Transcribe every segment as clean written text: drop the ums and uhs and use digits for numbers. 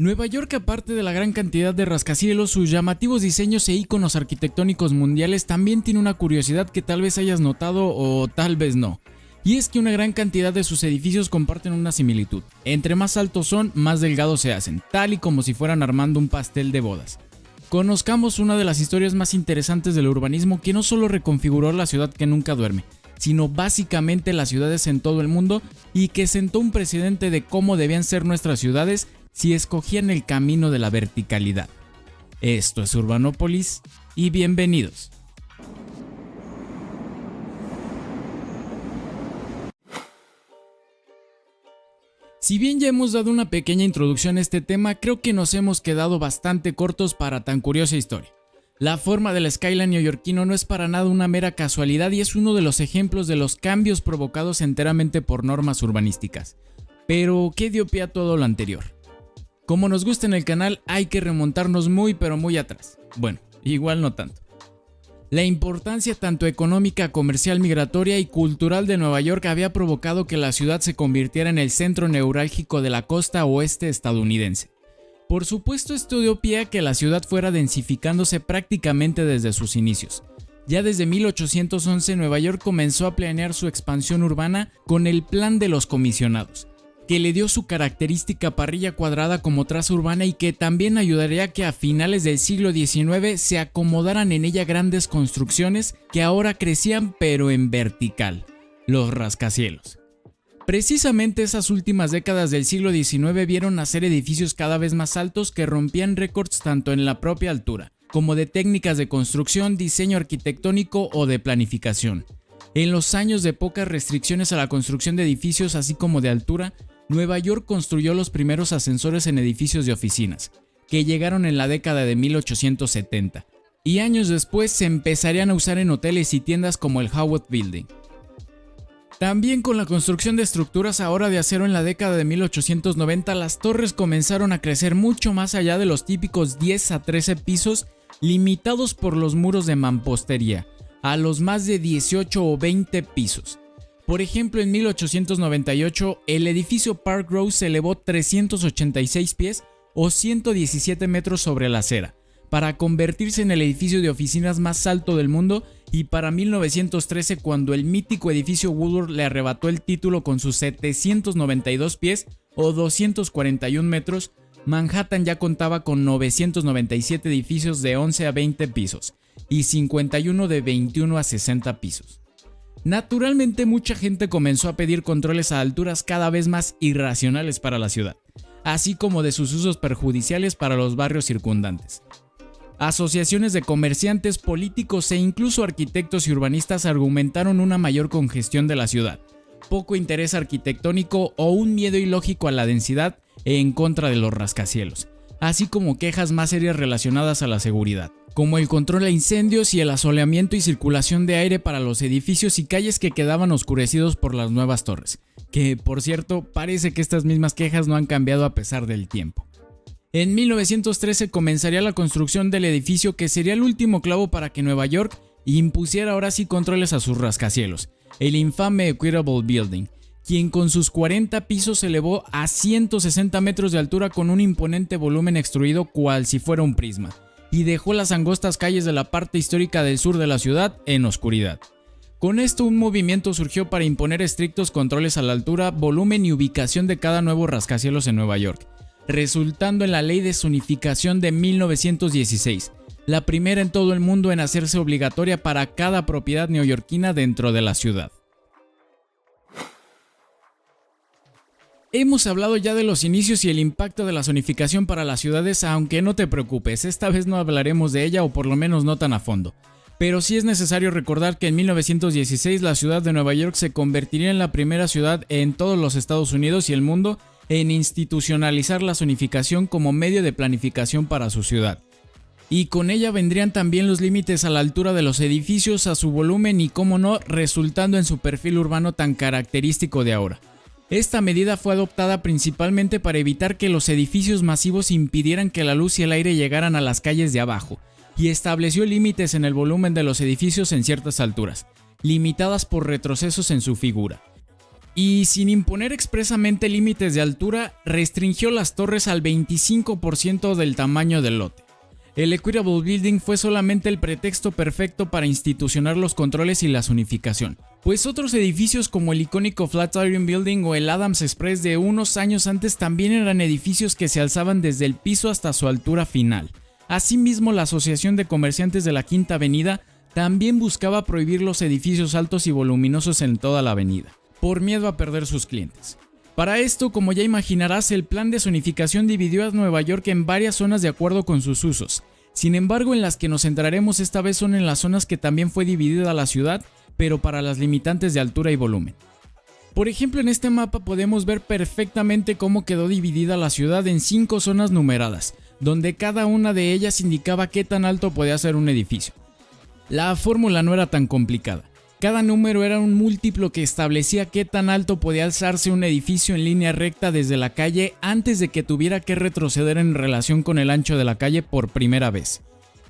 Nueva York, aparte de la gran cantidad de rascacielos, sus llamativos diseños e íconos arquitectónicos mundiales, también tiene una curiosidad que tal vez hayas notado o tal vez no. Y es que una gran cantidad de sus edificios comparten una similitud. Entre más altos son, más delgados se hacen, tal y como si fueran armando un pastel de bodas. Conozcamos una de las historias más interesantes del urbanismo que no solo reconfiguró la ciudad que nunca duerme, sino básicamente las ciudades en todo el mundo y que sentó un precedente de cómo debían ser nuestras ciudades si escogían el camino de la verticalidad. Esto es Urbanópolis y bienvenidos. Si bien ya hemos dado una pequeña introducción a este tema, creo que nos hemos quedado bastante cortos para tan curiosa historia. La forma del skyline neoyorquino no es para nada una mera casualidad y es uno de los ejemplos de los cambios provocados enteramente por normas urbanísticas. Pero, ¿qué dio pie a todo lo anterior? Como nos gusta en el canal, hay que remontarnos muy atrás. Bueno, igual no tanto. La importancia tanto económica, comercial, migratoria y cultural de Nueva York había provocado que la ciudad se convirtiera en el centro neurálgico de la costa oeste estadounidense. Por supuesto, esto dio pie a que la ciudad fuera densificándose prácticamente desde sus inicios. Ya desde 1811 Nueva York comenzó a planear su expansión urbana con el Plan de los Comisionados, que le dio su característica parrilla cuadrada como traza urbana y que también ayudaría a que a finales del siglo XIX se acomodaran en ella grandes construcciones que ahora crecían pero en vertical, los rascacielos. Precisamente esas últimas décadas del siglo XIX vieron nacer edificios cada vez más altos que rompían récords tanto en la propia altura, como de técnicas de construcción, diseño arquitectónico o de planificación. En los años de pocas restricciones a la construcción de edificios así como de altura, Nueva York construyó los primeros ascensores en edificios de oficinas, que llegaron en la década de 1870, y años después se empezarían a usar en hoteles y tiendas como el Howard Building. También con la construcción de estructuras ahora de acero en la década de 1890, las torres comenzaron a crecer mucho más allá de los típicos 10 a 13 pisos limitados por los muros de mampostería, a los más de 18 o 20 pisos. Por ejemplo, en 1898, el edificio Park Row se elevó 386 pies o 117 metros sobre la acera, para convertirse en el edificio de oficinas más alto del mundo, y para 1913, cuando el mítico edificio Woodward le arrebató el título con sus 792 pies o 241 metros, Manhattan ya contaba con 997 edificios de 11 a 20 pisos y 51 de 21 a 60 pisos. Naturalmente, mucha gente comenzó a pedir controles a alturas cada vez más irracionales para la ciudad, así como de sus usos perjudiciales para los barrios circundantes. Asociaciones de comerciantes, políticos e incluso arquitectos y urbanistas argumentaron una mayor congestión de la ciudad, poco interés arquitectónico o un miedo ilógico a la densidad en contra de los rascacielos, así como quejas más serias relacionadas a la seguridad, como el control a incendios y el asoleamiento y circulación de aire para los edificios y calles que quedaban oscurecidos por las nuevas torres, que por cierto parece que estas mismas quejas no han cambiado a pesar del tiempo. En 1913 comenzaría la construcción del edificio que sería el último clavo para que Nueva York impusiera ahora sí controles a sus rascacielos, el infame Equitable Building, quien con sus 40 pisos se elevó a 160 metros de altura con un imponente volumen extruido cual si fuera un prisma, y dejó las angostas calles de la parte histórica del sur de la ciudad en oscuridad. Con esto, un movimiento surgió para imponer estrictos controles a la altura, volumen y ubicación de cada nuevo rascacielos en Nueva York, resultando en la Ley de Zonificación de 1916, la primera en todo el mundo en hacerse obligatoria para cada propiedad neoyorquina dentro de la ciudad. Hemos hablado ya de los inicios y el impacto de la zonificación para las ciudades, aunque no te preocupes, esta vez no hablaremos de ella o por lo menos no tan a fondo. Pero sí es necesario recordar que en 1916 la ciudad de Nueva York se convertiría en la primera ciudad en todos los Estados Unidos y el mundo en institucionalizar la zonificación como medio de planificación para su ciudad. Y con ella vendrían también los límites a la altura de los edificios, a su volumen y, cómo no, resultando en su perfil urbano tan característico de ahora. Esta medida fue adoptada principalmente para evitar que los edificios masivos impidieran que la luz y el aire llegaran a las calles de abajo, y estableció límites en el volumen de los edificios en ciertas alturas, limitadas por retrocesos en su figura. Y sin imponer expresamente límites de altura, restringió las torres al 25% del tamaño del lote. El Equitable Building fue solamente el pretexto perfecto para institucionar los controles y la zonificación, pues otros edificios como el icónico Flatiron Building o el Adams Express de unos años antes también eran edificios que se alzaban desde el piso hasta su altura final. Asimismo, la Asociación de Comerciantes de la Quinta Avenida también buscaba prohibir los edificios altos y voluminosos en toda la avenida, por miedo a perder sus clientes. Para esto, como ya imaginarás, el plan de zonificación dividió a Nueva York en varias zonas de acuerdo con sus usos. Sin embargo, en las que nos centraremos esta vez son en las zonas que también fue dividida la ciudad, pero para las limitantes de altura y volumen. Por ejemplo, en este mapa podemos ver perfectamente cómo quedó dividida la ciudad en 5 zonas numeradas, donde cada una de ellas indicaba qué tan alto podía ser un edificio. La fórmula no era tan complicada. Cada número era un múltiplo que establecía qué tan alto podía alzarse un edificio en línea recta desde la calle antes de que tuviera que retroceder en relación con el ancho de la calle por primera vez.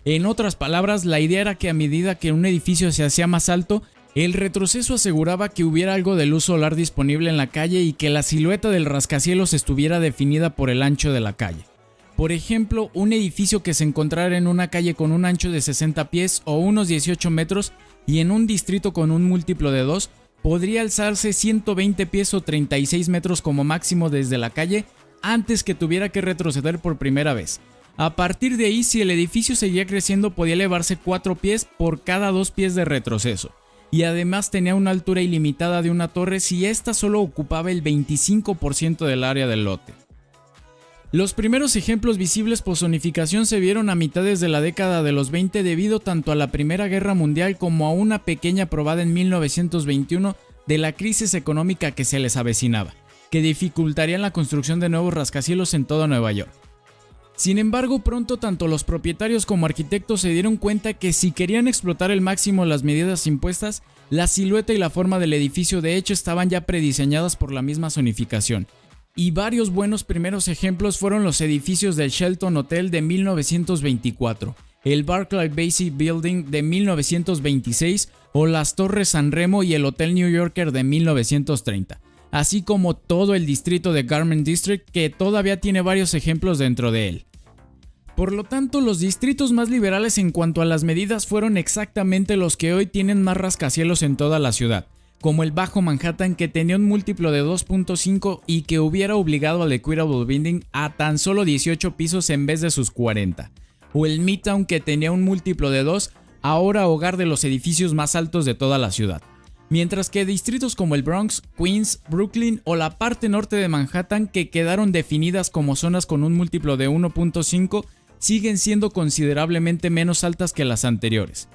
En otras palabras, la idea era que a medida que un edificio se hacía más alto, el retroceso aseguraba que hubiera algo de luz solar disponible en la calle y que la silueta del rascacielos estuviera definida por el ancho de la calle. Por ejemplo, un edificio que se encontrara en una calle con un ancho de 60 pies o unos 18 metros y en un distrito con un múltiplo de 2, podría alzarse 120 pies o 36 metros como máximo desde la calle antes que tuviera que retroceder por primera vez. A partir de ahí, si el edificio seguía creciendo, podía elevarse 4 pies por cada 2 pies de retroceso. Y además tenía una altura ilimitada de una torre si ésta solo ocupaba el 25% del área del lote. Los primeros ejemplos visibles por zonificación se vieron a mitades de la década de los 20 debido tanto a la Primera Guerra Mundial como a una pequeña probada en 1921 de la crisis económica que se les avecinaba, que dificultarían la construcción de nuevos rascacielos en toda Nueva York. Sin embargo, pronto tanto los propietarios como arquitectos se dieron cuenta que si querían explotar al máximo las medidas impuestas, la silueta y la forma del edificio de hecho estaban ya prediseñadas por la misma zonificación. Y varios buenos primeros ejemplos fueron los edificios del Shelton Hotel de 1924, el Barclay Basie Building de 1926 o las Torres San Remo y el Hotel New Yorker de 1930, así como todo el distrito de Garment District que todavía tiene varios ejemplos dentro de él. Por lo tanto, los distritos más liberales en cuanto a las medidas fueron exactamente los que hoy tienen más rascacielos en toda la ciudad, como el Bajo Manhattan que tenía un múltiplo de 2.5 y que hubiera obligado al Equitable Building a tan solo 18 pisos en vez de sus 40, o el Midtown que tenía un múltiplo de 2, ahora hogar de los edificios más altos de toda la ciudad. Mientras que distritos como el Bronx, Queens, Brooklyn o la parte norte de Manhattan que quedaron definidas como zonas con un múltiplo de 1.5 siguen siendo considerablemente menos altas que las anteriores.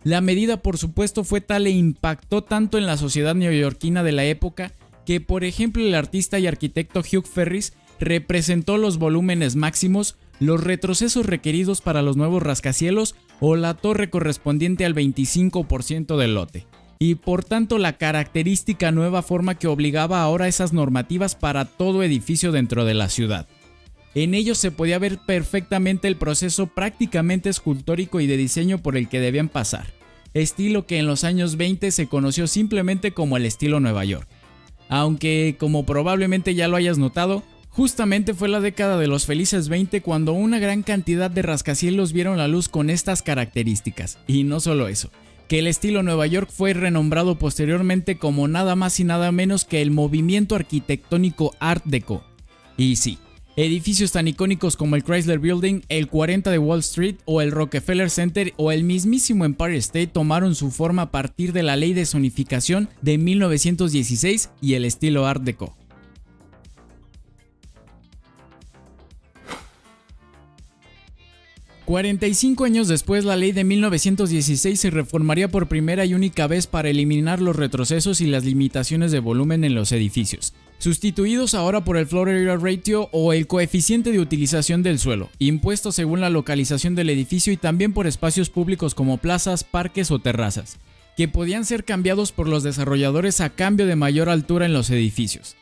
La medida, por supuesto, fue tal e impactó tanto en la sociedad neoyorquina de la época que, por ejemplo, el artista y arquitecto Hugh Ferris representó los volúmenes máximos, los retrocesos requeridos para los nuevos rascacielos o la torre correspondiente al 25% del lote, y por tanto la característica nueva forma que obligaba ahora esas normativas para todo edificio dentro de la ciudad. En ellos se podía ver perfectamente el proceso prácticamente escultórico y de diseño por el que debían pasar, estilo que en los años 20 se conoció simplemente como el estilo Nueva York. Aunque, como probablemente ya lo hayas notado, justamente fue la década de los felices 20 cuando una gran cantidad de rascacielos vieron la luz con estas características, y no solo eso, que el estilo Nueva York fue renombrado posteriormente como nada más y nada menos que el movimiento arquitectónico Art Deco. Y sí, edificios tan icónicos como el Chrysler Building, el 40 de Wall Street o el Rockefeller Center o el mismísimo Empire State tomaron su forma a partir de la ley de zonificación de 1916 y el estilo Art Deco. «45 años después, la ley de 1916 se reformaría por primera y única vez para eliminar los retrocesos y las limitaciones de volumen en los edificios, sustituidos ahora por el Floor Area Ratio o el coeficiente de utilización del suelo, impuesto según la localización del edificio y también por espacios públicos como plazas, parques o terrazas, que podían ser cambiados por los desarrolladores a cambio de mayor altura en los edificios.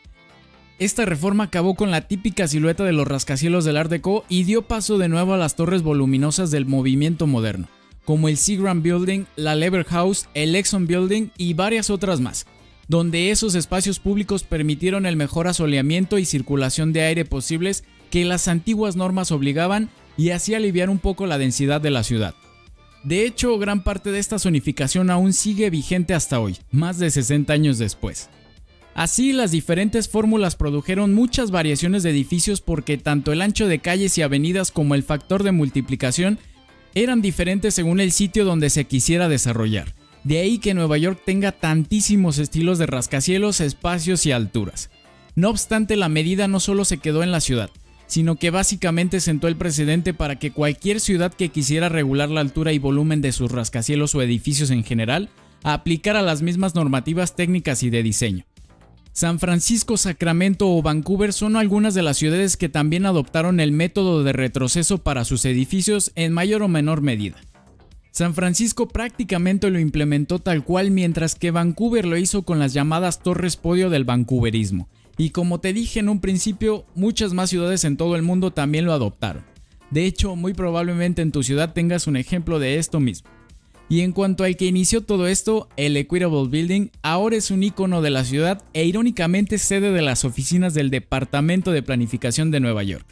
Esta reforma acabó con la típica silueta de los rascacielos del Art Deco y dio paso de nuevo a las torres voluminosas del movimiento moderno, como el Seagram Building, la Lever House, el Exxon Building y varias otras más. donde esos espacios públicos permitieron el mejor asoleamiento y circulación de aire posibles que las antiguas normas obligaban y así aliviar un poco la densidad de la ciudad. De hecho, gran parte de esta zonificación aún sigue vigente hasta hoy, más de 60 años después. Así, las diferentes fórmulas produjeron muchas variaciones de edificios porque tanto el ancho de calles y avenidas como el factor de multiplicación eran diferentes según el sitio donde se quisiera desarrollar. De ahí que Nueva York tenga tantísimos estilos de rascacielos, espacios y alturas. No obstante, la medida no solo se quedó en la ciudad, sino que básicamente sentó el precedente para que cualquier ciudad que quisiera regular la altura y volumen de sus rascacielos o edificios en general, aplicara las mismas normativas técnicas y de diseño. San Francisco, Sacramento o Vancouver son algunas de las ciudades que también adoptaron el método de retroceso para sus edificios en mayor o menor medida. San Francisco prácticamente lo implementó tal cual, mientras que Vancouver lo hizo con las llamadas torres podio del vancouverismo. Y como te dije en un principio, muchas más ciudades en todo el mundo también lo adoptaron. De hecho, muy probablemente en tu ciudad tengas un ejemplo de esto mismo. Y en cuanto al que inició todo esto, el Equitable Building ahora es un icono de la ciudad e irónicamente sede de las oficinas del Departamento de Planificación de Nueva York.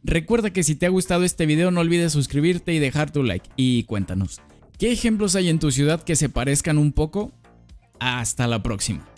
Recuerda que si te ha gustado este video no olvides suscribirte y dejar tu like. Y cuéntanos, ¿qué ejemplos hay en tu ciudad que se parezcan un poco? Hasta la próxima.